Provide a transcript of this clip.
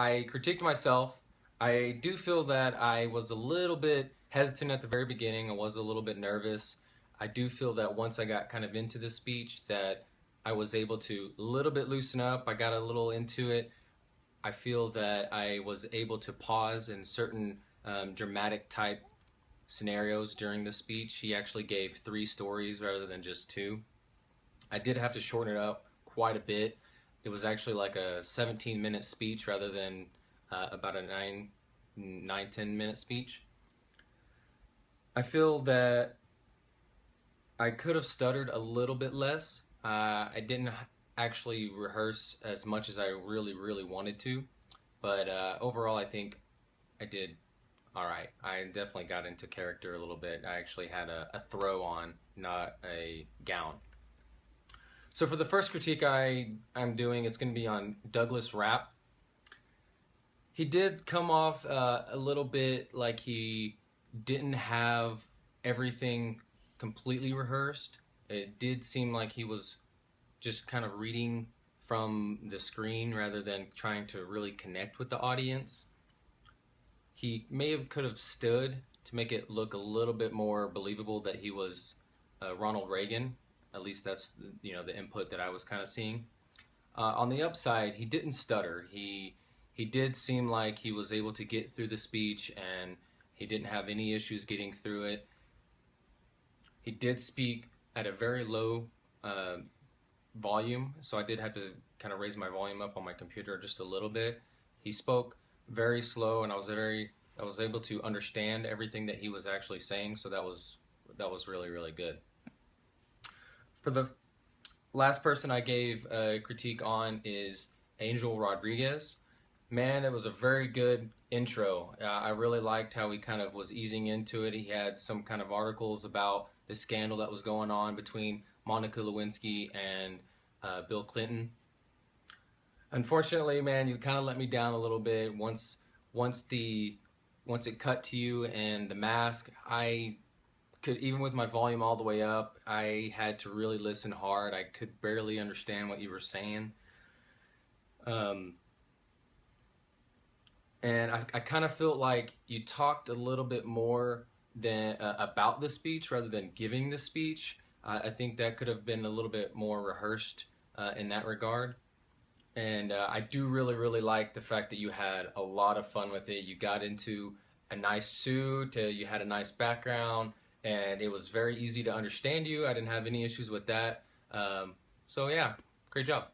I critiqued myself. I do feel that I was a little bit hesitant at the very beginning. I was a little bit nervous. I do feel that once I got kind of into the speech that I was able to a little bit loosen up. I got a little into it. I feel that I was able to pause in certain dramatic type scenarios during the speech. He actually gave three stories rather than just two. I did have to shorten it up quite a bit. It was actually like a 17-minute speech rather than about a 10-minute speech. I feel that I could have stuttered a little bit less. I didn't actually rehearse as much as I really wanted to, but overall, I think I did all right. I definitely got into character a little bit. I actually had a throw on, not a gown. So for the first critique I'm doing, it's going to be on Douglas Rapp. He did come off a little bit like he didn't have everything completely rehearsed. It did seem like he was just kind of reading from the screen rather than trying to really connect with the audience. He could have stood to make it look a little bit more believable that he was Ronald Reagan. At least that's the input that I was kind of seeing. On the upside, he didn't stutter. He did seem like he was able to get through the speech and he didn't have any issues getting through it. He did speak at a very low volume, so I did have to kind of raise my volume up on my computer just a little bit. He spoke very slow, and I was able to understand everything that he was actually saying, so that was really good. For the last person I gave a critique on is Angel Rodriguez. Man, it was a very good intro. I really liked how he kind of was easing into it. He had some kind of articles about the scandal that was going on between Monica Lewinsky and Bill Clinton. Unfortunately, man, you kind of let me down a little bit. Once it cut to you and the mask, I could, even with my volume all the way up, I had to really listen hard. I could barely understand what you were saying. And I kind of felt like you talked a little bit more than about the speech rather than giving the speech. I think that could have been a little bit more rehearsed in that regard. And I do really like the fact that you had a lot of fun with it. You got into a nice suit, you had a nice background, and it was very easy to understand you. I didn't have any issues with that. So yeah, great job.